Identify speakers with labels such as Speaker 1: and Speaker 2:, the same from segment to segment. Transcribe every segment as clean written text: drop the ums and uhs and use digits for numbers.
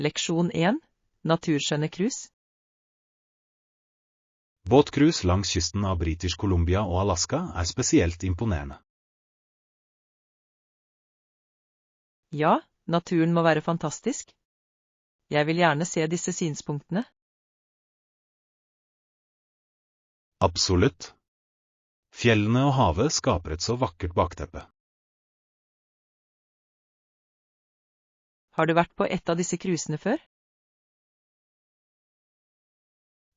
Speaker 1: Leksjon 1. Naturskjønne cruise.
Speaker 2: Båtcruise langs kysten av British Columbia og Alaska er spesielt imponerende.
Speaker 1: Ja, naturen må være fantastisk. Jeg vil gjerne se disse synspunktene.
Speaker 2: Absolutt. Fjellene og havet skaper et så vakkert bakteppe.
Speaker 1: Har du vært på et av disse cruisene før?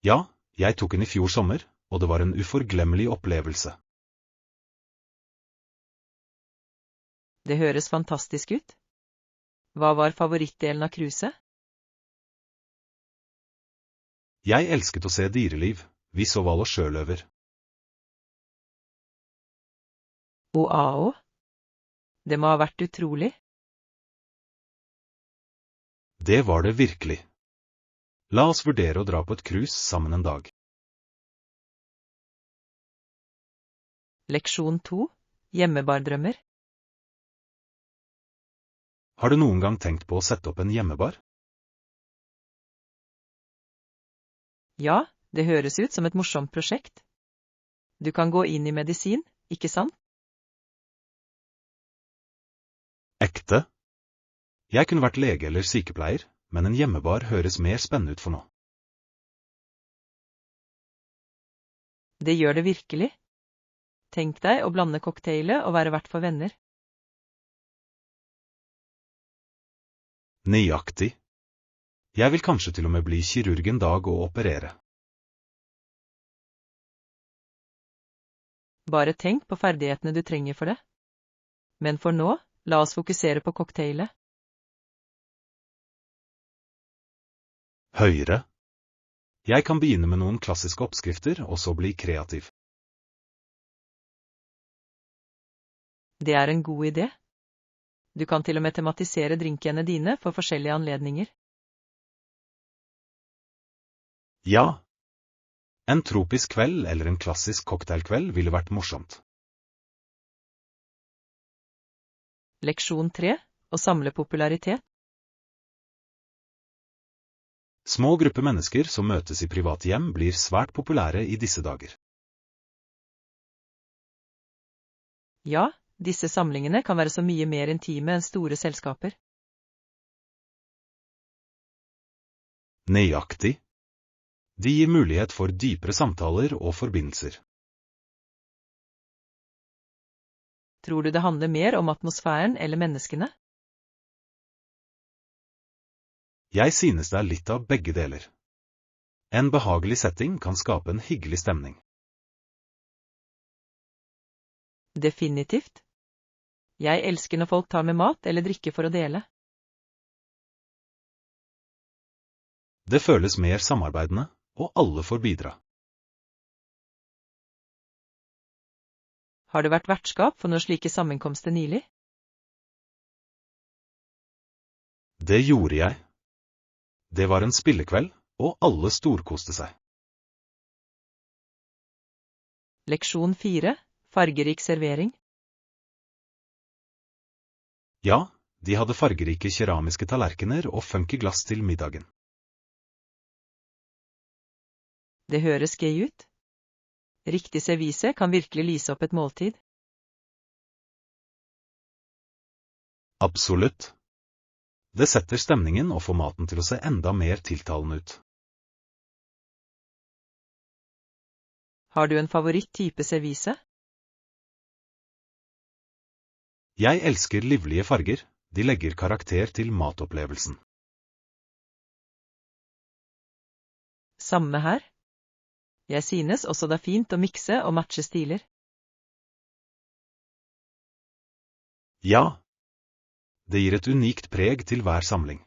Speaker 2: Ja, jeg tok en i fjor sommer, og det var en uforglemmelig opplevelse.
Speaker 1: Det høres fantastisk ut. Hva var favorittdelen av cruiset?
Speaker 2: Jeg elsket å se dyreliv. Vi så hval og sjøløver.
Speaker 1: Oao? Det må ha vært utrolig.
Speaker 2: Det var det virkelig. La oss vurdere å dra på et cruise sammen en dag.
Speaker 1: Leksjon 2. Hjemmebardrømmer.
Speaker 2: Har du noen gang tenkt på å sette opp en hjemmebar?
Speaker 1: Ja, det høres ut som et morsomt prosjekt. Du kan gå inn i medisin, ikke sant?
Speaker 2: Ekte? Jeg kunne vært lege eller sykepleier, men en hjemmebar høres mer spennende ut for nå.
Speaker 1: Det gjør det virkelig. Tenk deg å blande cocktailet og være vert for venner.
Speaker 2: Nøyaktig. Jeg vil kanskje til og med bli kirurg en dag og operere.
Speaker 1: Bare tenk på ferdighetene du trenger for det. Men for nå, la oss fokusere på cocktailet.
Speaker 2: Høyre. Jeg kan begynne med noen klassiske oppskrifter og så bli kreativ.
Speaker 1: Det er en god idé. Du kan til og med tematisere drinkene dine for forskjellige anledninger.
Speaker 2: Ja. En tropisk kveld eller en klassisk cocktailkveld ville vært morsomt.
Speaker 1: Leksjon 3. Å samle popularitet.
Speaker 2: Små grupper mennesker som møtes i private hjem blir svært populære i disse dager.
Speaker 1: Ja, disse samlingene kan være så mye mer intime enn store selskaper.
Speaker 2: Nøyaktig. De gir mulighet for dypere samtaler og forbindelser.
Speaker 1: Tror du det handler mer om atmosfæren eller menneskene?
Speaker 2: Jeg synes det er litt av begge deler. En behagelig setting kan skape en hyggelig stemning.
Speaker 1: Definitivt. Jeg elsker når folk tar med mat eller drikke for å dele.
Speaker 2: Det føles mer samarbeidende, og alle får bidra.
Speaker 1: Har det vært vertskap for noen slike sammenkomster nylig?
Speaker 2: Det gjorde jeg. Det var en spillekveld, og alle storkoste seg.
Speaker 1: Leksjon 4. Fargerik servering.
Speaker 2: Ja, de hadde fargerike keramiske tallerkener og funky glass til middagen.
Speaker 1: Det høres gøy ut. Riktig servise kan virkelig lyse opp et måltid.
Speaker 2: Absolutt. Det setter stemningen og får maten til å se enda mer tiltalende ut.
Speaker 1: Har du en favoritt-type servise?
Speaker 2: Jeg elsker livlige farger, de legger karakter til matopplevelsen.
Speaker 1: Samme her. Jeg synes også det er fint å mikse og matche stiler.
Speaker 2: Ja. Det gir et unikt preg til hver samling.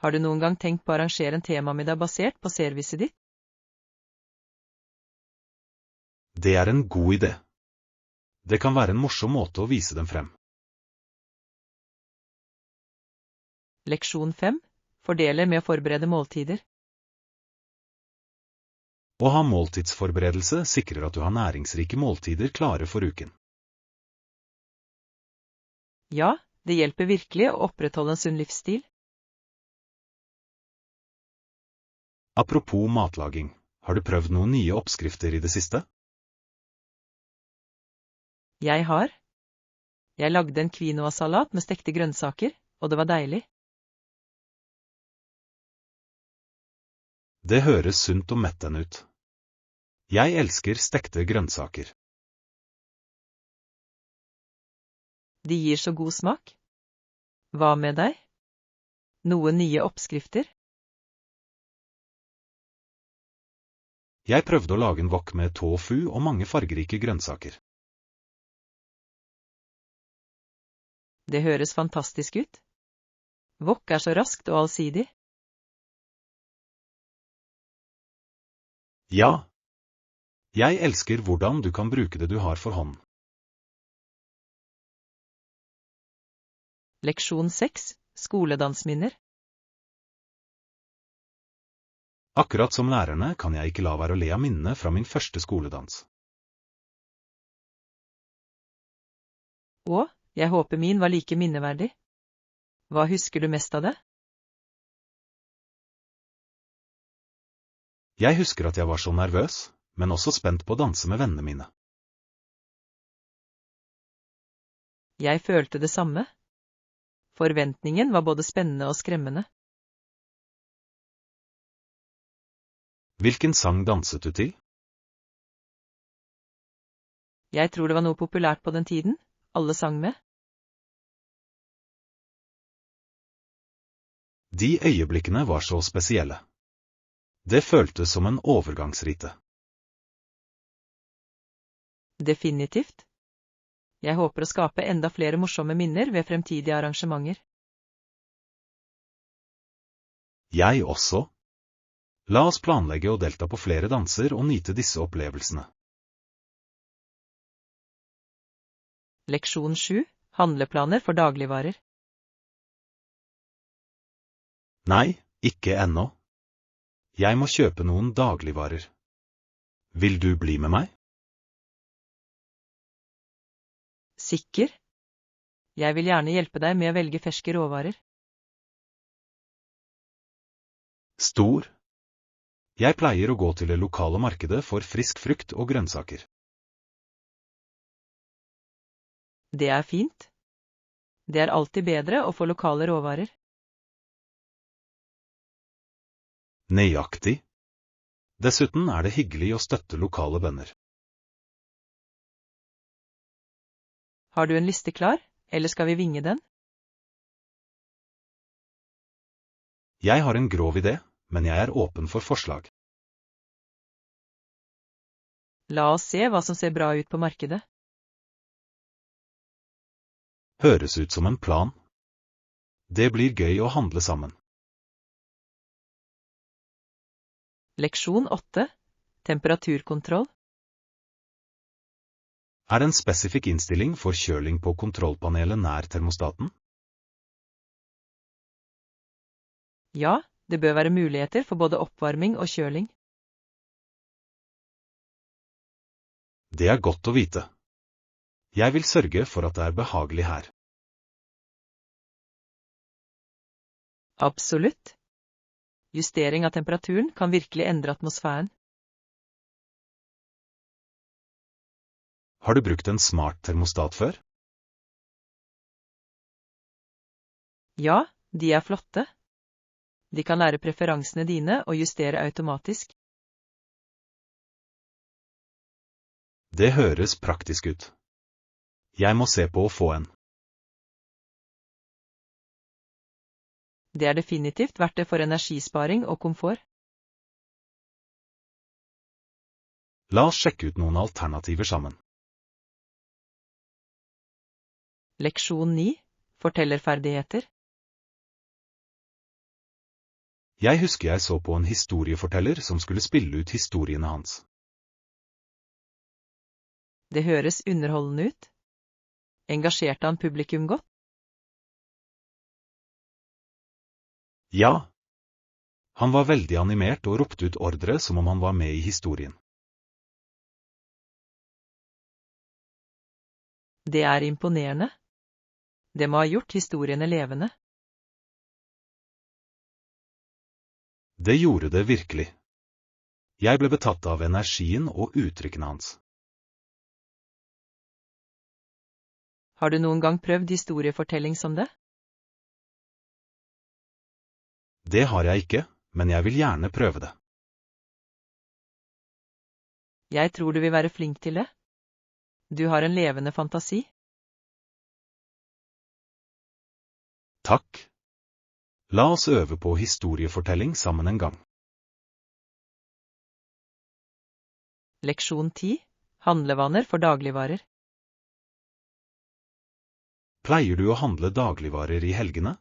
Speaker 1: Har du noen gang tenkt på å arrangere en temamiddag basert på servicet ditt?
Speaker 2: Det er en god idé. Det kan være en morsom måte å vise dem frem.
Speaker 1: Leksjon 5. Fordele med å forberede måltider.
Speaker 2: Å ha måltidsforberedelse sikrer at du har næringsrike måltider klare for uken.
Speaker 1: Ja, Det hjelper virkelig å opprettholde en sunn livsstil.
Speaker 2: Apropos matlaging, har du prøvd noen nye oppskrifter i det siste?
Speaker 1: Jeg har. Jeg lagde en quinoa-salat med stekte grønnsaker, og det var deilig.
Speaker 2: Det høres sunt og mettende ut. Jeg elsker stekte grønnsaker.
Speaker 1: De gir så god smak. Hva med deg? Noen nye oppskrifter?
Speaker 2: Jeg prøvde å lage en wok med tofu og mange fargerike grønnsaker.
Speaker 1: Det høres fantastisk ut. Wok er så raskt og allsidig.
Speaker 2: Ja. Jeg elsker hvordan du kan bruke det du har for hånden.
Speaker 1: Leksjon 6. Skoledansminner.
Speaker 2: Akkurat som lærerne kan jeg ikke la være å le av minnene fra min første skoledans.
Speaker 1: Og jeg håper min var like minneverdig. Hva husker du mest av det?
Speaker 2: Jeg husker at jeg var så nervøs, men også spent på å danse med vennene mine.
Speaker 1: Jeg følte det samme. Forventningen var både spennende og skremmende.
Speaker 2: Hvilken sang danset du til?
Speaker 1: Jeg tror det var noe populært på den tiden. Alle sang med.
Speaker 2: De øyeblikkene var så spesielle. Det føltes som en overgangsrite.
Speaker 1: Definitivt. Jeg håper å skape enda flere morsomme minner ved fremtidige arrangementer.
Speaker 2: Jeg også. La oss planlegge å delta på flere danser og nyte disse opplevelsene.
Speaker 1: Leksjon 7. Handleplaner for dagligvarer.
Speaker 2: Nei, ikke ennå. Jeg må kjøpe noen dagligvarer. Vil du bli med meg?
Speaker 1: Sikker? Jeg vil gjerne hjelpe deg med å velge ferske råvarer.
Speaker 2: Stor. Jeg pleier å gå til det lokale markedet for frisk frukt og grønnsaker.
Speaker 1: Det er fint. Det er alltid bedre å få lokale råvarer.
Speaker 2: Nøyaktig. Dessuten er det hyggelig å støtte lokale bønder.
Speaker 1: Har du en liste klar, eller skal vi vinge den?
Speaker 2: Jeg har en grov idé, men jeg er åpen for forslag.
Speaker 1: La oss se hva som ser bra ut på markedet.
Speaker 2: Høres ut som en plan. Det blir gøy å handle sammen.
Speaker 1: Leksjon 8. Temperaturkontroll.
Speaker 2: Er det en spesifikk innstilling for kjøling på kontrollpanelet nær termostaten?
Speaker 1: Ja, det bør være muligheter for både oppvarming og kjøling.
Speaker 2: Det er godt å vite. Jeg vil sørge for at det er behagelig her.
Speaker 1: Absolutt. Justering av temperaturen kan virkelig endre atmosfæren.
Speaker 2: Har du brukt en smart termostat før?
Speaker 1: Ja, de er flotte. De kan lære preferansene dine og justere automatisk.
Speaker 2: Det høres praktisk ut. Jeg må se på å få en.
Speaker 1: Det er definitivt verdt det for energisparing og komfort.
Speaker 2: La oss sjekke ut noen alternativer sammen.
Speaker 1: Leksjon 9. Fortellerferdigheter.
Speaker 2: Jeg husker jeg så på en historieforteller som skulle spille ut historiene hans.
Speaker 1: Det høres underholdende ut. Engasjerte han publikum godt?
Speaker 2: Ja. Han var veldig animert og ropte ut ordre som om han var med i historien.
Speaker 1: Det er imponerende. Det må ha gjort historiene levende.
Speaker 2: Det gjorde det virkelig. Jeg ble betatt av energien og uttrykkene hans.
Speaker 1: Har du noen gang prøvd historiefortelling som det?
Speaker 2: Det har jeg ikke, men jeg vil gjerne prøve det.
Speaker 1: Jeg tror du vil være flink til det. Du har en levende fantasi.
Speaker 2: Takk. La oss øve på historiefortelling sammen en gang.
Speaker 1: Leksjon 10. Handlevaner for dagligvarer.
Speaker 2: Pleier du å handle dagligvarer i helgene?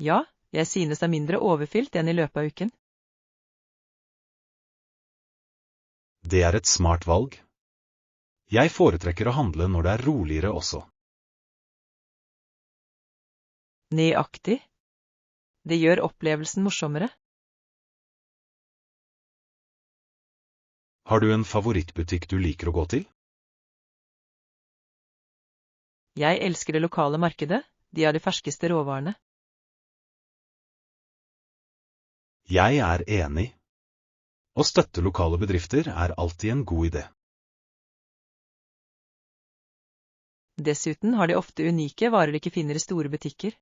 Speaker 1: Ja, jeg synes det er mindre overfylt enn i løpet av uken.
Speaker 2: Det er et smart valg. Jeg foretrekker å handle når det er roligere også.
Speaker 1: Nøyaktig. Det gjør opplevelsen morsommere.
Speaker 2: Har du en favorittbutikk du liker å gå til?
Speaker 1: Jeg elsker det lokale markedet, de har de ferskeste råvarene.
Speaker 2: Jeg er enig. Å støtte lokale bedrifter er alltid en god idé.
Speaker 1: Dessuten har de ofte unike varer de ikke finner i store butikker.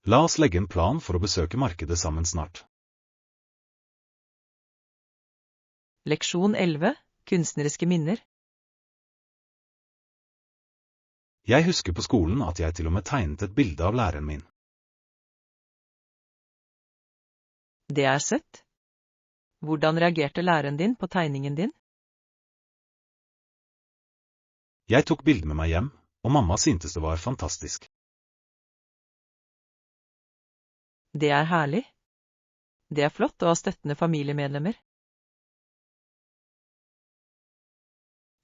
Speaker 2: La oss legge en plan for å besøke markedet sammen snart.
Speaker 1: Leksjon 11. Kunstneriske minner.
Speaker 2: Jeg husker på skolen at jeg til og med tegnet et bilde av læreren min.
Speaker 1: Det er søtt. Hvordan reagerte læreren din på tegningen din?
Speaker 2: Jeg tok bildet med meg hjem, og mamma syntes det var fantastisk.
Speaker 1: Det er herlig. Det er flott å ha støttende familiemedlemmer.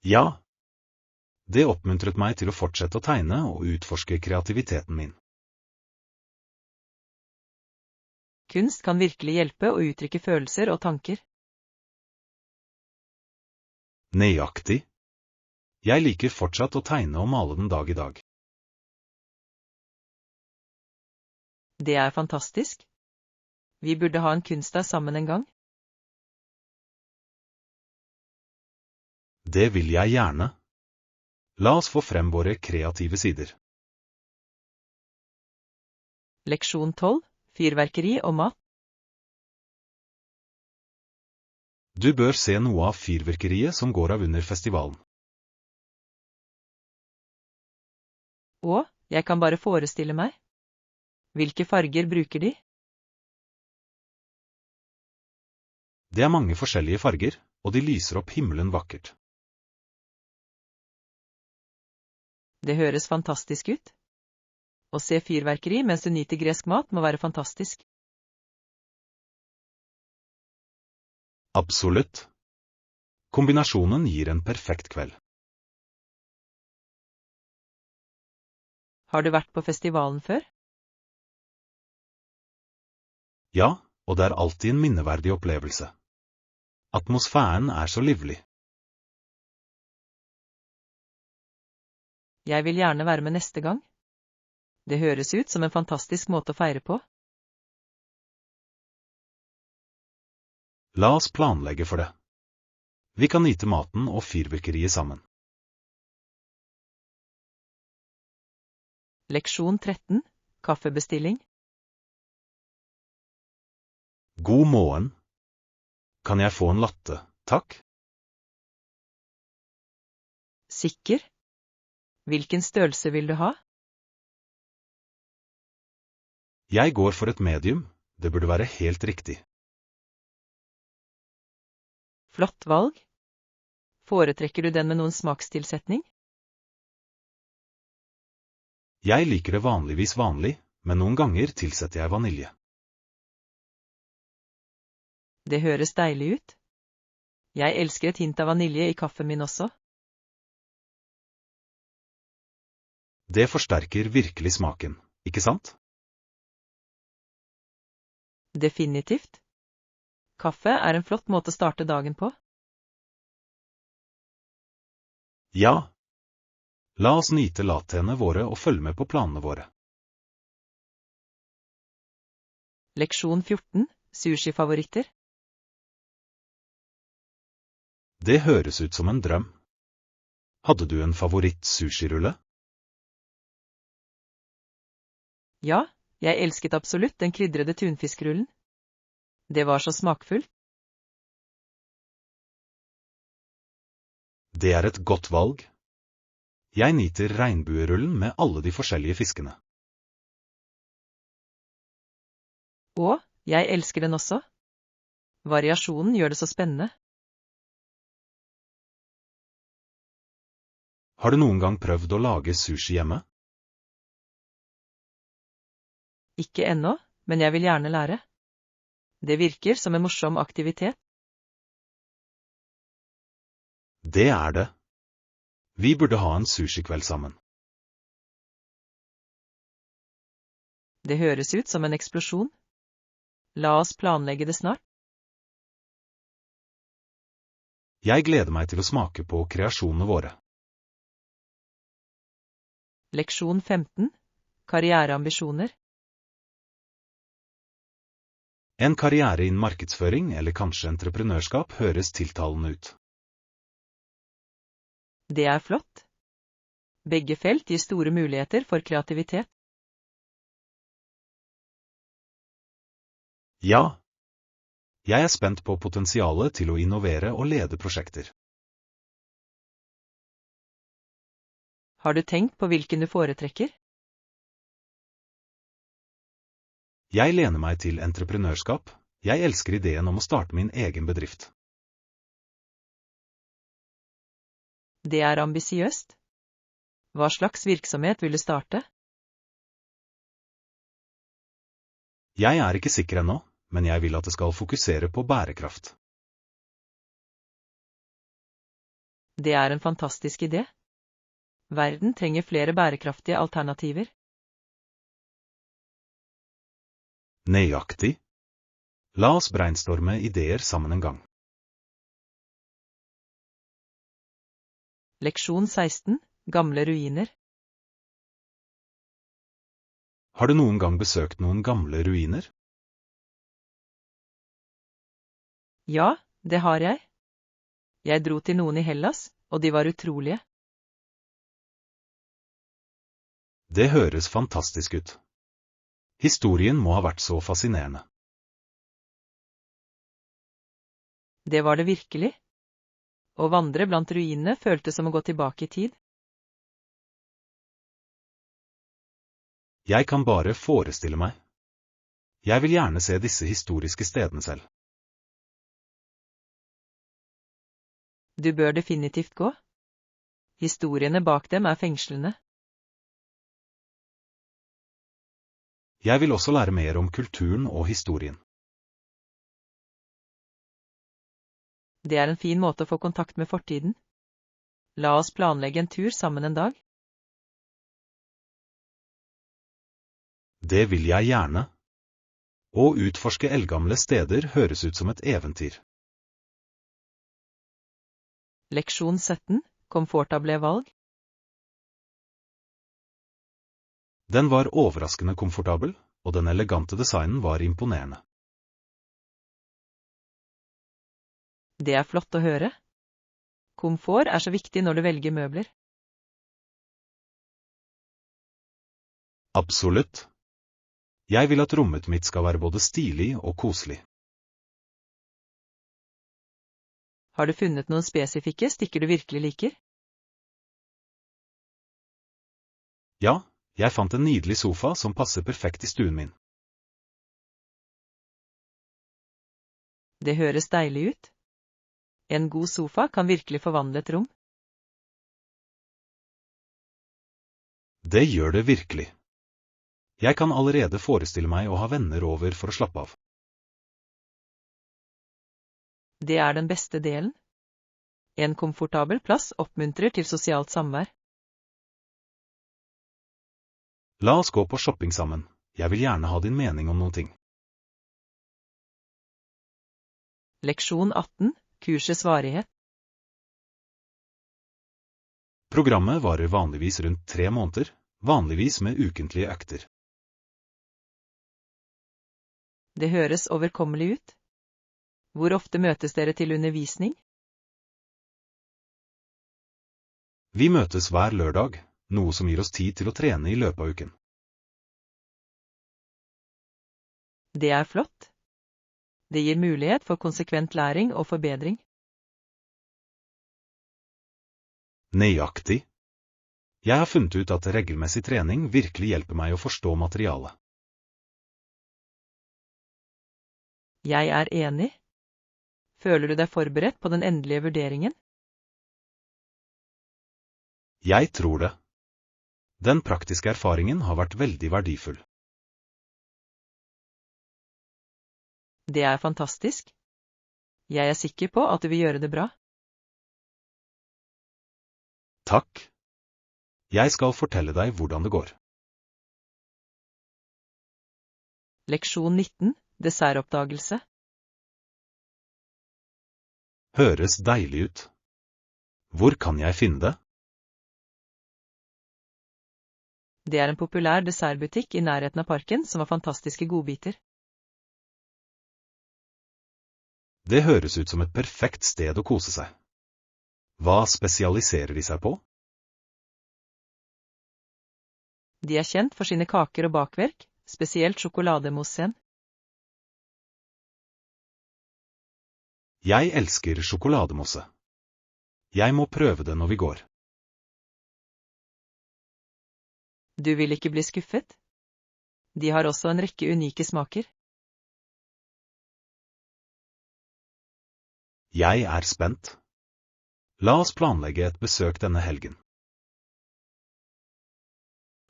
Speaker 2: Ja. Det oppmuntret meg til å fortsette å tegne og utforske kreativiteten min.
Speaker 1: Kunst kan virkelig hjelpe å uttrykke følelser og tanker.
Speaker 2: Nøyaktig. Jeg liker fortsatt å tegne og male den dag i dag.
Speaker 1: Det er fantastisk. Vi burde ha en kunstdag sammen en gang.
Speaker 2: Det vil jeg gjerne. La oss få frem våre kreative sider.
Speaker 1: Leksjon 12. Fyrverkeri og mat.
Speaker 2: Du bør se noe av fyrverkeriet som går av under festivalen.
Speaker 1: Og, jeg kan bare forestille meg. Hvilke farger bruker de?
Speaker 2: Det er mange forskjellige farger, og de lyser opp himmelen vakkert.
Speaker 1: Det høres fantastisk ut. Å se fyrverkeri mens du nyter gresk mat må være fantastisk.
Speaker 2: Absolutt. Kombinasjonen gir en perfekt kveld.
Speaker 1: Har du vært på festivalen før?
Speaker 2: Ja, og det er alltid en minneverdig opplevelse. Atmosfæren er så livlig.
Speaker 1: Jeg vil gjerne være med neste gang. Det høres ut som en fantastisk måte å feire på.
Speaker 2: La oss planlegge for det. Vi kan nyte maten og fyrverkeriet sammen.
Speaker 1: Leksjon 13. Kaffebestilling.
Speaker 2: God morgen. Kan jeg få en latte, takk?
Speaker 1: Sikker? Hvilken størrelse vil du ha?
Speaker 2: Jeg går for et medium, det burde være helt riktig.
Speaker 1: Flott valg. Foretrekker du den med noen smakstilsetning?
Speaker 2: Jeg liker det vanligvis vanlig, men noen ganger tilsetter jeg vanilje.
Speaker 1: Det høres deilig ut. Jeg elsker et hint av vanilje i kaffen min også.
Speaker 2: Det forsterker virkelig smaken, ikke sant?
Speaker 1: Definitivt. Kaffe er en flott måte å starte dagen på.
Speaker 2: Ja. La oss nyte latene våre og følge med på planene våre.
Speaker 1: Leksjon 14, sushi-favoritter.
Speaker 2: Det høres ut som en drøm. Hadde du en favoritt-sushirulle?
Speaker 1: Ja, jeg elsket absolutt den krydrede tunfiskrullen. Det var så smakfullt.
Speaker 2: Det er et godt valg. Jeg nyter regnbuerullen med alle de forskjellige fiskene.
Speaker 1: Og jeg elsker den også. Variasjonen gjør det så spennende.
Speaker 2: Har du noen gang prøvd å lage sushi hjemme?
Speaker 1: Ikke ennå, men jeg vil gjerne lære. Det virker som en morsom aktivitet.
Speaker 2: Det er det. Vi burde ha en sushikveld sammen.
Speaker 1: Det høres ut som en eksplosjon. La oss planlegge det snart.
Speaker 2: Jeg gleder meg til å smake på kreasjonene våre.
Speaker 1: Leksjon 15, karriereambisjoner.
Speaker 2: En karriere innen markedsføring eller kanskje entreprenørskap høres tiltalende ut.
Speaker 1: Det er flott. Begge felt gir store muligheter for kreativitet.
Speaker 2: Ja. Jeg er spent på potensialet til å innovere og lede prosjekter.
Speaker 1: Har du tenkt på hvilken du foretrekker?
Speaker 2: Jeg lener meg til entreprenørskap. Jeg elsker ideen om å starte min egen bedrift.
Speaker 1: Det er ambisiøst. Hva slags virksomhet vil du starte?
Speaker 2: Jeg er ikke sikker ennå, men jeg vil at det skal fokusere på bærekraft.
Speaker 1: Det er en fantastisk idé. Verden trenger flere bærekraftige alternativer.
Speaker 2: Nøyaktig. La oss brainstorme ideer sammen en gang.
Speaker 1: Leksjon 16, gamle ruiner.
Speaker 2: Har du noen gang besøkt noen gamle ruiner?
Speaker 1: Ja, det har jeg. Jeg dro til noen i Hellas, og de var utrolige.
Speaker 2: Det høres fantastisk ut. Historien må ha vært så fascinerende.
Speaker 1: Det var det virkelig. Å vandre blant ruinene føltes som å gå tilbake i tid.
Speaker 2: Jeg kan bare forestille meg. Jeg vil gjerne se disse historiske stedene selv.
Speaker 1: Du bør definitivt gå. Historiene bak dem er fengslende.
Speaker 2: Jeg vil også lære mer om kulturen og historien.
Speaker 1: Det er en fin måte å få kontakt med fortiden. La oss planlegge en tur sammen en dag.
Speaker 2: Det vil jeg gjerne. Å utforske eldgamle steder høres ut som et eventyr.
Speaker 1: Leksjon 17, komfortable valg.
Speaker 2: Den var overraskende komfortabel, og den elegante designen var imponerende.
Speaker 1: Det er flott å høre. Komfort er så viktig når du velger møbler.
Speaker 2: Absolutt. Jeg vil at rommet mitt skal være både stilig og koselig.
Speaker 1: Har du funnet noen spesifikke stikker du virkelig liker?
Speaker 2: Ja, jeg fant en nydelig sofa som passer perfekt i stuen min.
Speaker 1: Det høres deilig ut. En god sofa kan virkelig forvandle et rom.
Speaker 2: Det gjør det virkelig. Jeg kan allerede forestille meg å ha venner over for å slappe av.
Speaker 1: Det er den beste delen. En komfortabel plass oppmuntrer til sosialt samvær.
Speaker 2: La oss gå på shopping sammen. Jeg vil gjerne ha din mening om noen ting.
Speaker 1: Leksjon 18, kursets varighet.
Speaker 2: Programmet varer vanligvis rundt 3 måneder, vanligvis med ukentlige økter.
Speaker 1: Det høres overkommelig ut. Hvor ofte møtes dere til undervisning?
Speaker 2: Vi møtes hver lørdag, noe som gir oss tid til å trene i løpet av uken.
Speaker 1: Det er flott. Det gir mulighet for konsekvent læring og forbedring.
Speaker 2: Nøyaktig. Jeg har funnet ut at regelmessig trening virkelig hjelper meg å forstå materialet.
Speaker 1: Jeg er enig. Føler du deg forberedt på den endelige vurderingen?
Speaker 2: Jeg tror det. Den praktiske erfaringen har vært veldig verdifull.
Speaker 1: Det er fantastisk. Jeg er sikker på at du vil gjøre det bra.
Speaker 2: Takk. Jeg skal fortelle deg hvordan det går.
Speaker 1: Leksjon 19, dessertoppdagelse.
Speaker 2: Høres deilig ut. Hvor kan jeg finne det?
Speaker 1: Det er en populær dessertbutikk i nærheten av parken som har fantastiske godbiter.
Speaker 2: Det høres ut som et perfekt sted å kose seg. Hva spesialiserer de seg på?
Speaker 1: De er kjent for sine kaker og bakverk, spesielt sjokolademoussen.
Speaker 2: Jeg elsker sjokolademousse. Jeg må prøve det når vi går.
Speaker 1: Du vil ikke bli skuffet? De har også en rekke unike smaker.
Speaker 2: Jeg er spent. La oss planlegge et besøk denne helgen.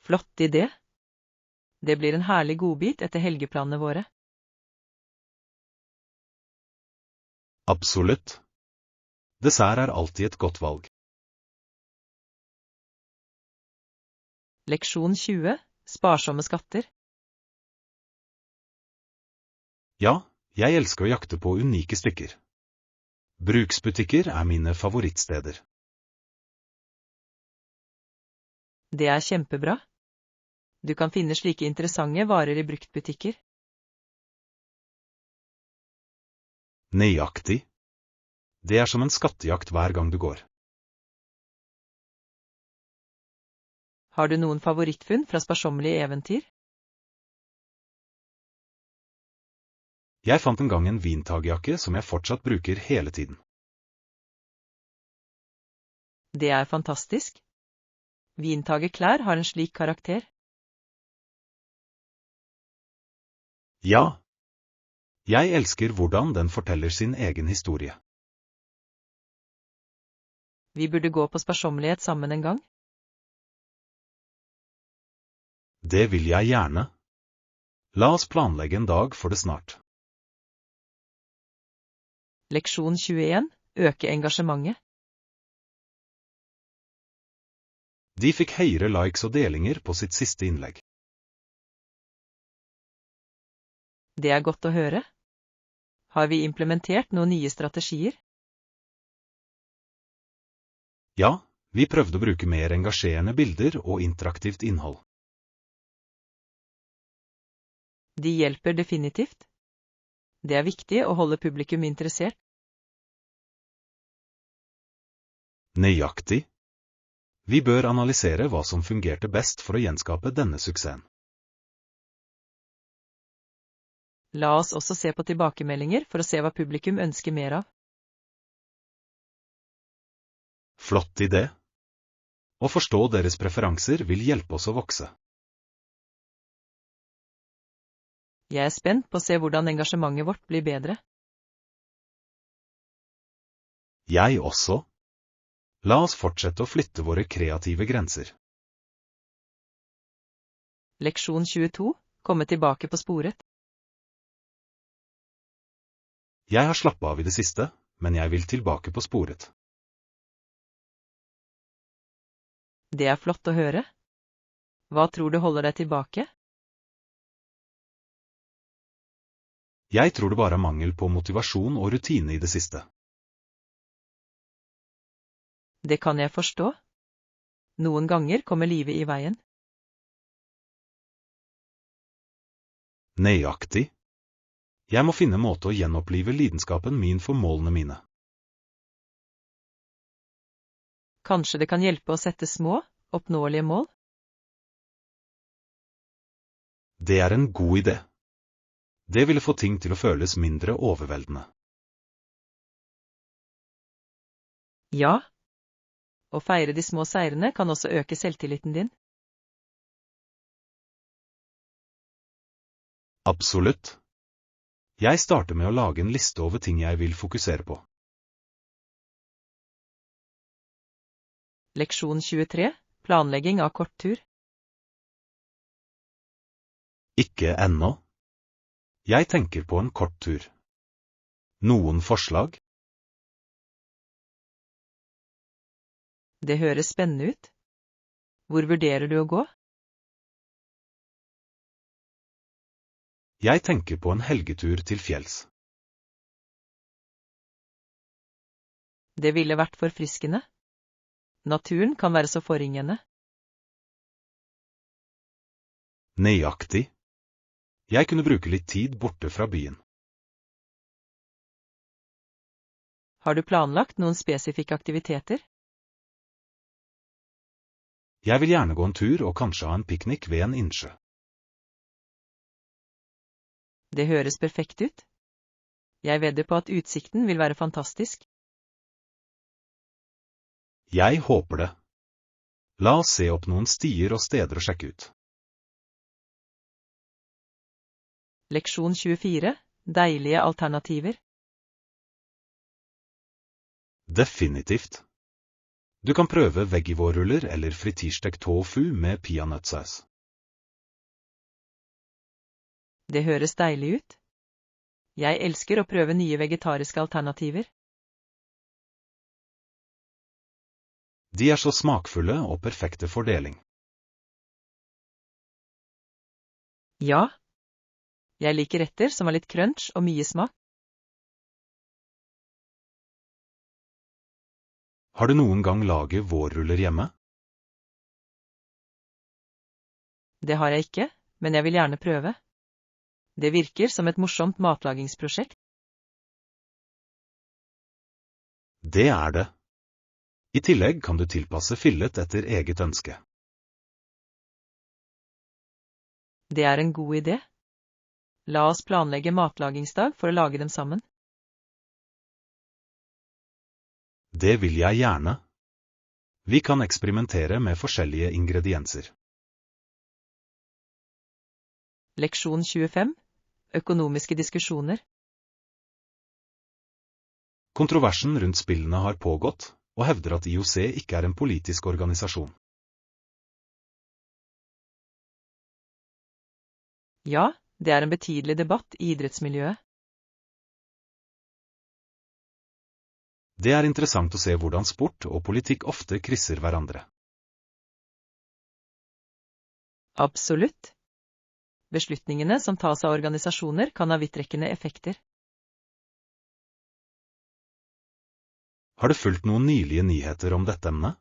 Speaker 1: Flott idé. Det blir en herlig godbit etter helgeplanene våre.
Speaker 2: Absolutt. Dessert er alltid et godt valg.
Speaker 1: Leksjon 20, sparsomme skatter.
Speaker 2: Ja, jeg elsker å jakte på unike stykker. Bruksbutikker er mine favorittsteder.
Speaker 1: Det er kjempebra. Du kan finne slike interessante varer i bruktbutikker.
Speaker 2: Nøyaktig. Det er som en skattejakt hver gang du går.
Speaker 1: Har du noen favorittfunn fra sparsommelige eventyr?
Speaker 2: Jeg fant en gang en vintagjakke som jeg fortsatt bruker hele tiden.
Speaker 1: Det er fantastisk. Vintageklær har en slik karakter.
Speaker 2: Ja. Jeg elsker hvordan den forteller sin egen historie.
Speaker 1: Vi burde gå på sparsommelighet sammen en gang.
Speaker 2: Det vil jeg gjerne. La oss planlegge en dag for det snart.
Speaker 1: Leksjon 21, øke engasjementet.
Speaker 2: De fikk høyere likes og delinger på sitt siste innlegg.
Speaker 1: Det er godt å høre. Har vi implementert noen nye strategier?
Speaker 2: Ja, vi prøvde å bruke mer engasjerende bilder og interaktivt innhold.
Speaker 1: De hjelper definitivt. Det er viktig å holde publikum interessert.
Speaker 2: Nøyaktig. Vi bør analysere hva som fungerte best for å gjenskape denne suksessen.
Speaker 1: La oss også se på tilbakemeldinger for å se hva publikum ønsker mer av.
Speaker 2: Flott idé. Å forstå deres preferanser vil hjelpe oss å vokse.
Speaker 1: Jeg er spent på å se hvordan engasjementet vårt blir bedre.
Speaker 2: Jeg også. La oss fortsette å flytte våre kreative grenser.
Speaker 1: Leksjon 22, komme tilbake på sporet.
Speaker 2: Jeg har slappet av i det siste, men jeg vil tilbake på sporet.
Speaker 1: Det er flott å høre. Hva tror du holder deg tilbake?
Speaker 2: Jeg tror det bare er mangel på motivasjon og rutine i det siste.
Speaker 1: Det kan jeg forstå. Noen ganger kommer livet i veien.
Speaker 2: Nøyaktig. Jeg må finne måte å gjenopplive lidenskapen min for målene mine.
Speaker 1: Kanskje det kan hjelpe å sette små, oppnåelige mål?
Speaker 2: Det er en god idé. Det ville få ting til å føles mindre overveldende.
Speaker 1: Ja. Å feire de små seirene kan også øke selvtilliten din.
Speaker 2: Absolutt. Jeg starter med å lage en liste over ting jeg vil fokusere på.
Speaker 1: Leksjon 23. Planlegging av korttur.
Speaker 2: Ikke ennå. Jeg tenker på en kort tur. Noen forslag?
Speaker 1: Det høres spennende ut. Hvor vurderer du å gå?
Speaker 2: Jeg tenker på en helgetur til fjells.
Speaker 1: Det ville vært forfriskende. Naturen kan være så forringende.
Speaker 2: Nøyaktig. Jeg kunne bruke litt tid borte fra byen.
Speaker 1: Har du planlagt noen spesifikke aktiviteter?
Speaker 2: Jeg vil gjerne gå en tur og kanskje ha en piknik ved en innsjø.
Speaker 1: Det høres perfekt ut. Jeg vedder på at utsikten vil være fantastisk.
Speaker 2: Jeg håper det. La oss se opp noen stier og steder å sjekke ut.
Speaker 1: Leksjon 24. Deilige alternativer.
Speaker 2: Definitivt. Du kan prøve veggievårruller eller frityrstekt tofu med peanøttsaus.
Speaker 1: Det høres deilig ut. Jeg elsker å prøve nye vegetariske alternativer.
Speaker 2: De er så smakfulle og perfekte fordeling.
Speaker 1: Ja. Jeg liker retter som har litt crunch og mye smak.
Speaker 2: Har du noen gang laget vårruller hjemme?
Speaker 1: Det har jeg ikke, men jeg vil gjerne prøve. Det virker som et morsomt matlagingsprosjekt.
Speaker 2: Det er det. I tillegg kan du tilpasse fyllet etter eget ønske.
Speaker 1: Det er en god idé. La oss planlegge matlagingsdag for å lage dem sammen.
Speaker 2: Det vil jeg gjerne. Vi kan eksperimentere med forskjellige ingredienser.
Speaker 1: Leksjon 25. Økonomiske diskusjoner.
Speaker 2: Kontroversen rundt spillene har pågått, og hevder at IOC ikke er en politisk organisasjon.
Speaker 1: Ja, det er en betydelig debatt i idrettsmiljøet.
Speaker 2: Det er interessant å se hvordan sport og politikk ofte krysser hverandre.
Speaker 1: Absolutt. Beslutningene som tas av organisasjoner kan ha vidtrekkende effekter.
Speaker 2: Har du fulgt noen nylige nyheter om dette emnet?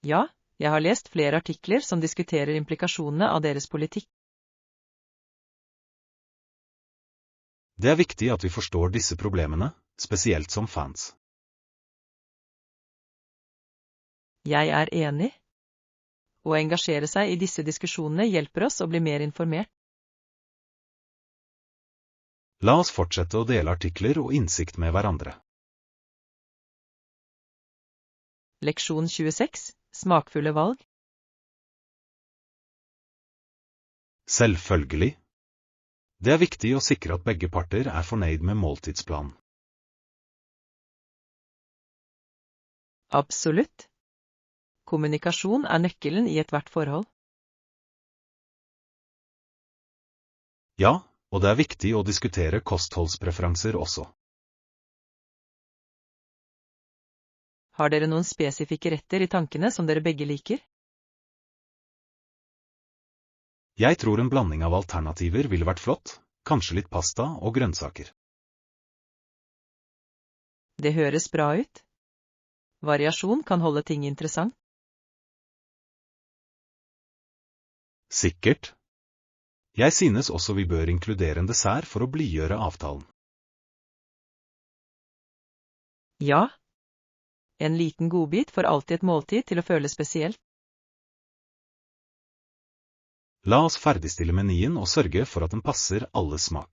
Speaker 1: Ja, jeg har lest flere artikler som diskuterer implikasjonene av deres politikk.
Speaker 2: Det er viktig at vi forstår disse problemene, spesielt som fans.
Speaker 1: Jeg er enig. Å engasjere seg i disse diskusjonene hjelper oss å bli mer informert.
Speaker 2: La oss fortsette å dele artikler og innsikt med hverandre.
Speaker 1: Leksjon 26. Smakfulle valg.
Speaker 2: Selvfølgelig. Det er viktig å sikre at begge parter er fornøyd med måltidsplanen.
Speaker 1: Absolutt. Kommunikasjon er nøkkelen i ethvert forhold.
Speaker 2: Ja, og det er viktig å diskutere kostholdspreferanser også.
Speaker 1: Har dere noen spesifikke retter i tankene som dere begge liker?
Speaker 2: Jeg tror en blanding av alternativer ville vært flott, kanskje litt pasta og grønnsaker.
Speaker 1: Det høres bra ut. Variasjon kan holde ting interessant.
Speaker 2: Sikkert. Jeg synes også vi bør inkludere en dessert for å blidgjøre avtalen.
Speaker 1: Ja. En liten godbit får alltid et måltid til å føle spesielt.
Speaker 2: La oss ferdigstille menyen og sørge for at den passer alles smak.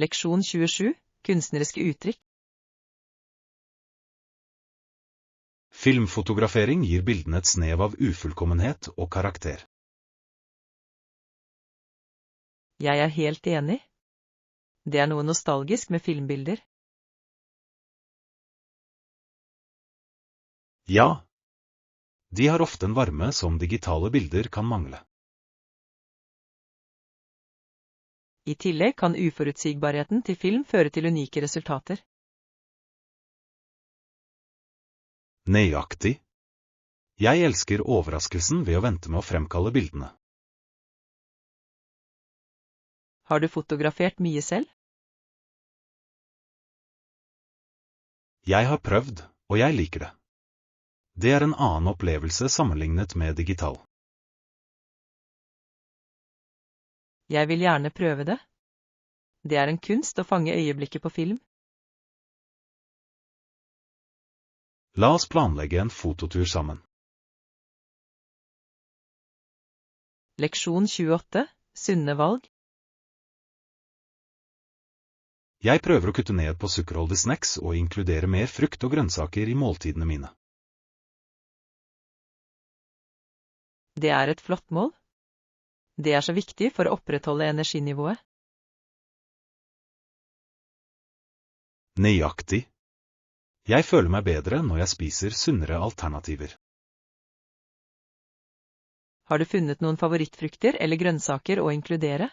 Speaker 1: Leksjon 27. Kunstneriske uttrykk.
Speaker 2: Filmfotografering gir bildene et snev av ufullkommenhet og karakter.
Speaker 1: Jeg er helt enig. Det er noe nostalgisk med filmbilder.
Speaker 2: Ja. De har ofte en varme som digitale bilder kan mangle.
Speaker 1: I tillegg kan uforutsigbarheten til film føre til unike resultater.
Speaker 2: Nøyaktig. Jeg elsker overraskelsen ved å vente med å fremkalle bildene.
Speaker 1: Har du fotografert mye selv?
Speaker 2: Jeg har prøvd, og jeg liker det. Det er en annen opplevelse sammenlignet med digital.
Speaker 1: Jeg vil gjerne prøve det. Det er en kunst å fange øyeblikket på film.
Speaker 2: La oss planlegge en fototur sammen.
Speaker 1: Leksjon 28. Sunne valg.
Speaker 2: Jeg prøver å kutte ned på sukkerholdige snacks og inkludere mer frukt og grønnsaker i måltidene mine.
Speaker 1: Det er et flott mål. Det er så viktig for å opprettholde energinivået.
Speaker 2: Nøyaktig. Jeg føler meg bedre når jeg spiser sunnere alternativer.
Speaker 1: Har du funnet noen favorittfrukter eller grønnsaker å inkludere?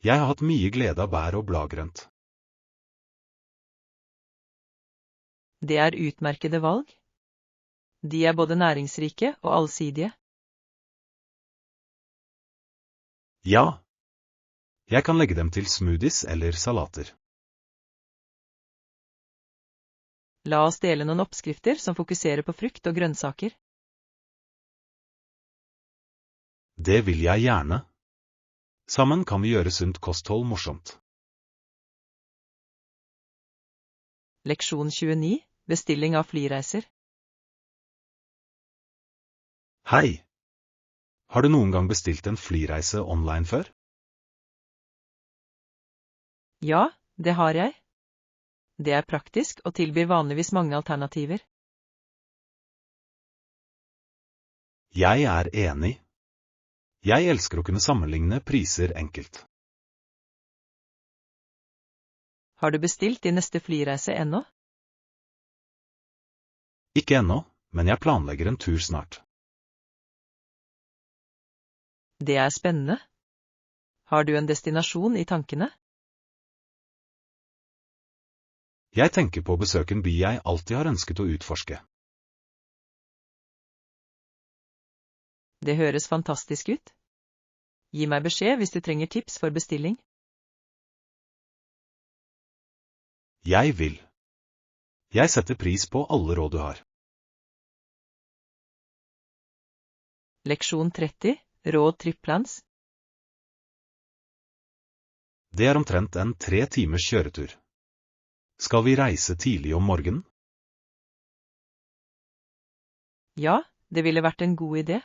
Speaker 2: Jeg har hatt mye glede av bær og bladgrønt.
Speaker 1: Det er utmerkede valg. De er både næringsrike og allsidige.
Speaker 2: Ja. Jeg kan legge dem til smoothies eller salater.
Speaker 1: La oss dele noen oppskrifter som fokuserer på frukt og grønnsaker.
Speaker 2: Det vil jeg gjerne. Sammen kan vi gjøre sunt kosthold morsomt.
Speaker 1: Leksjon 29. Bestilling av flyreiser.
Speaker 2: Hei! Har du noen gang bestilt en flyreise online før?
Speaker 1: Ja, det har jeg. Det er praktisk og tilbyr vanligvis mange alternativer.
Speaker 2: Jeg er enig. Jeg elsker å kunne sammenligne priser enkelt.
Speaker 1: Har du bestilt din neste flyreise ennå?
Speaker 2: Ikke ennå, men jeg planlegger en tur snart.
Speaker 1: Det er spennende. Har du en destinasjon i tankene?
Speaker 2: Jeg tenker på å besøke en by jeg alltid har ønsket å utforske.
Speaker 1: Det høres fantastisk ut. Gi meg beskjed hvis du trenger tips for bestilling.
Speaker 2: Jeg vil. Jeg setter pris på alle råd du har.
Speaker 1: Leksjon 30. Råd tripplans.
Speaker 2: Det er omtrent en 3 timers kjøretur. Skal vi reise tidlig om morgenen?
Speaker 1: Ja, det ville vært en god idé.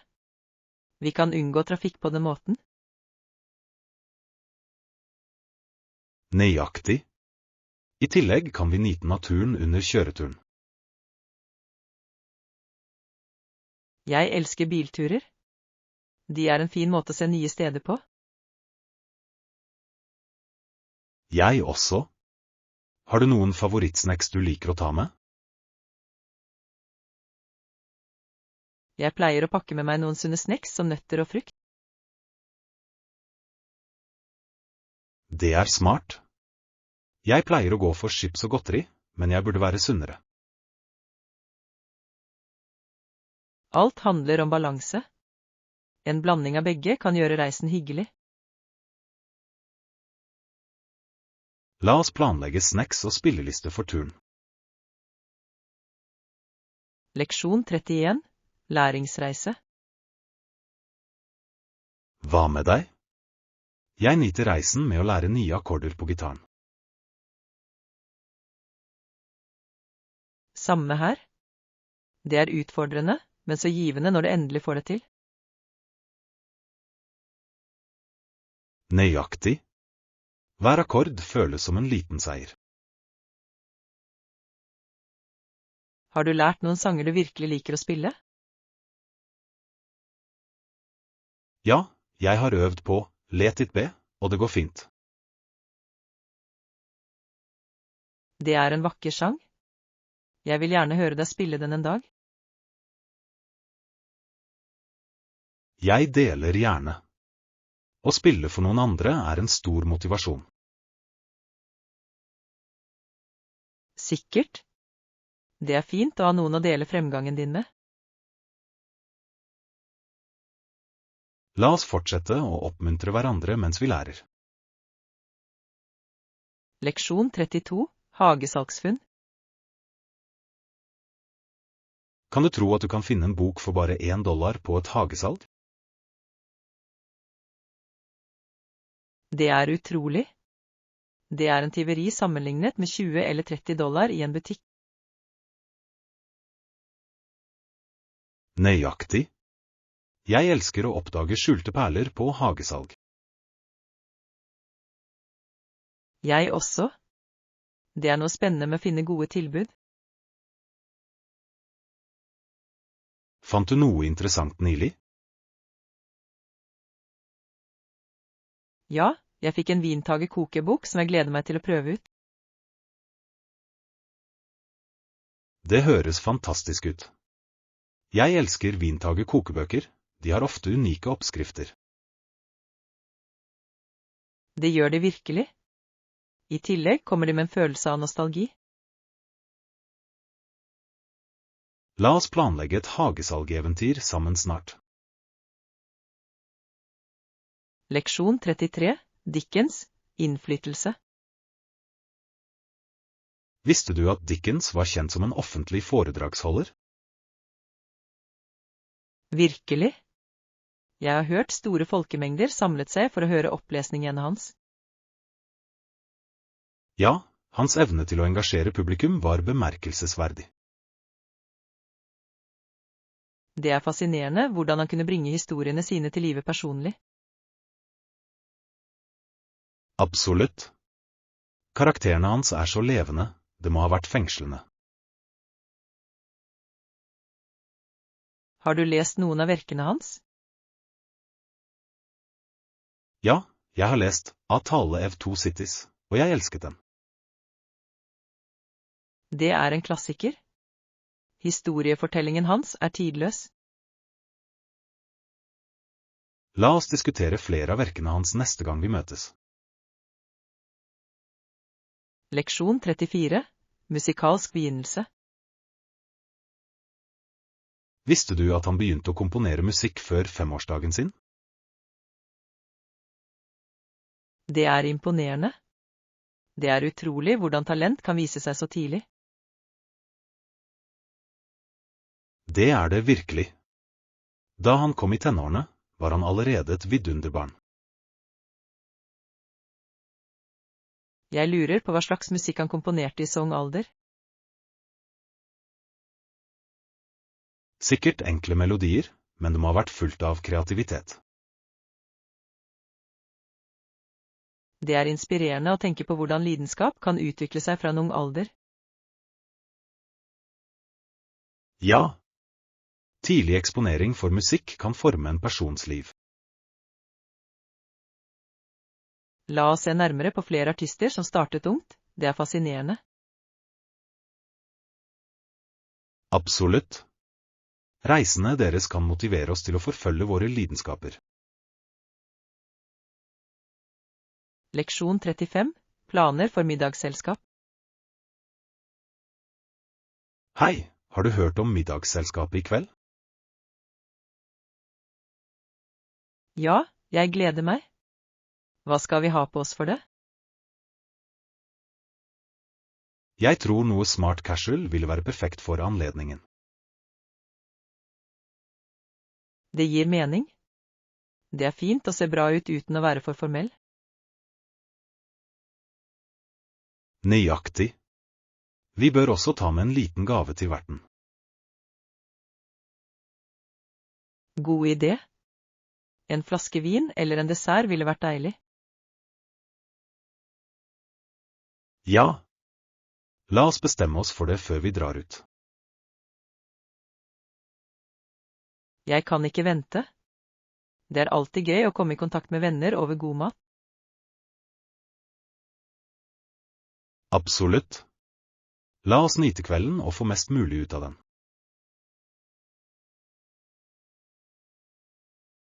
Speaker 1: Vi kan unngå trafikk på den måten.
Speaker 2: Nøyaktig. I tillegg kan vi nyte naturen under kjøreturen.
Speaker 1: Jeg elsker bilturer. De er en fin måte å se nye steder på.
Speaker 2: Jeg også. Har du noen favorittsnacks du liker å ta med?
Speaker 1: Jeg pleier å pakke med meg noen sunne snacks som nøtter og frukt.
Speaker 2: Det er smart. Jeg pleier å gå for chips og godteri, men jeg burde være sunnere.
Speaker 1: Alt handler om balanse. En blanding av begge kan gjøre reisen hyggelig.
Speaker 2: La oss planlegge snacks og spilleliste for turen.
Speaker 1: Leksjon 31. Læringsreise.
Speaker 2: Hva med deg? Jeg nyter reisen med å lære nye akkorder på gitaren.
Speaker 1: Samme her. Det er utfordrende, men så givende når du endelig får det til.
Speaker 2: Nøyaktig. Hver akkord føles som en liten seier.
Speaker 1: Har du lært noen sanger du virkelig liker å spille?
Speaker 2: Ja, jeg har øvd på Let it be, og det går fint.
Speaker 1: Det er en vakker sang. Jeg vil gjerne høre deg spille den en dag.
Speaker 2: Jeg deler gjerne. Å spille for noen andre er en stor motivasjon.
Speaker 1: Sikkert. Det er fint å ha noen å dele fremgangen din med.
Speaker 2: La oss fortsette å oppmuntre hverandre mens vi lærer.
Speaker 1: Leksjon 32. Hagesalgsfunn.
Speaker 2: Kan du tro at du kan finne en bok for bare $1 på et hagesalg?
Speaker 1: Det er utrolig. Det er en tyveri sammenlignet med $20 eller $30 i en butikk.
Speaker 2: Nøyaktig. Jeg elsker å oppdage skjulte perler på hagesalg.
Speaker 1: Jeg også. Det er noe spennende med å finne gode tilbud.
Speaker 2: Fant du noe interessant nylig?
Speaker 1: Ja, jeg fikk en Vintage kokebok som jeg gleder meg til å prøve ut.
Speaker 2: Det høres fantastisk ut. Jeg elsker Vintage kokebøker, de har ofte unike oppskrifter.
Speaker 1: Det gjør de virkelig. I tillegg kommer de med en følelse av nostalgi.
Speaker 2: La oss planlegge et hagesalgeventyr sammen snart.
Speaker 1: Leksjon 33. Dickens. Innflytelse.
Speaker 2: Visste du at Dickens var kjent som en offentlig foredragsholder?
Speaker 1: Virkelig. Jeg har hørt store folkemengder samlet seg for å høre opplesningene hans.
Speaker 2: Ja, hans evne til å engasjere publikum var bemerkelsesverdig.
Speaker 1: Det er fascinerende hvordan han kunne bringe historiene sine til live personlig.
Speaker 2: Absolutt. Karakterene hans er så levende, det må ha vært fengslende.
Speaker 1: Har du lest noen av verkene hans?
Speaker 2: Ja, jeg har lest A Tale of Two Cities, og jeg elsket den.
Speaker 1: Det er en klassiker. Historiefortellingen hans er tidløs.
Speaker 2: La oss diskutere flere av verkene hans neste gang vi møtes.
Speaker 1: Leksjon 34. Musikalsk begynnelse.
Speaker 2: Visste du at han begynte å komponere musikk før 5-årsdagen sin?
Speaker 1: Det er imponerende. Det er utrolig hvordan talent kan vise seg så tidlig.
Speaker 2: Det er det virkelig. Da han kom i tenårene, var han allerede et vidunderbarn.
Speaker 1: Jeg lurer på hva slags musikk han komponerte i så ung alder.
Speaker 2: Sikkert enkle melodier, men det må ha vært fullt av kreativitet.
Speaker 1: Det er inspirerende å tenke på hvordan lidenskap kan utvikle seg fra en ung alder.
Speaker 2: Ja. Tidlig eksponering for musikk kan forme en persons liv.
Speaker 1: La oss se nærmere på flere artister som startet ungt. Det er fascinerende.
Speaker 2: Absolutt. Reisene deres kan motivere oss til å forfølge våre lidenskaper.
Speaker 1: Leksjon 35. Planer for middagsselskap.
Speaker 2: Hei, har du hørt om middagsselskapet i kveld?
Speaker 1: Ja, jeg gleder meg. Hva skal vi ha på oss for det?
Speaker 2: Jeg tror noe smart casual ville være perfekt for anledningen.
Speaker 1: Det gir mening. Det er fint å se bra ut uten å være for formell.
Speaker 2: Nøyaktig. Vi bør også ta med en liten gave til verten.
Speaker 1: God idé. En flaske vin eller en dessert ville vært deilig.
Speaker 2: Ja. La oss bestemme oss for det før vi drar ut.
Speaker 1: Jeg kan ikke vente. Det er alltid gøy å komme i kontakt med venner over god mat.
Speaker 2: Absolutt. La oss nyte kvelden og få mest mulig ut av den.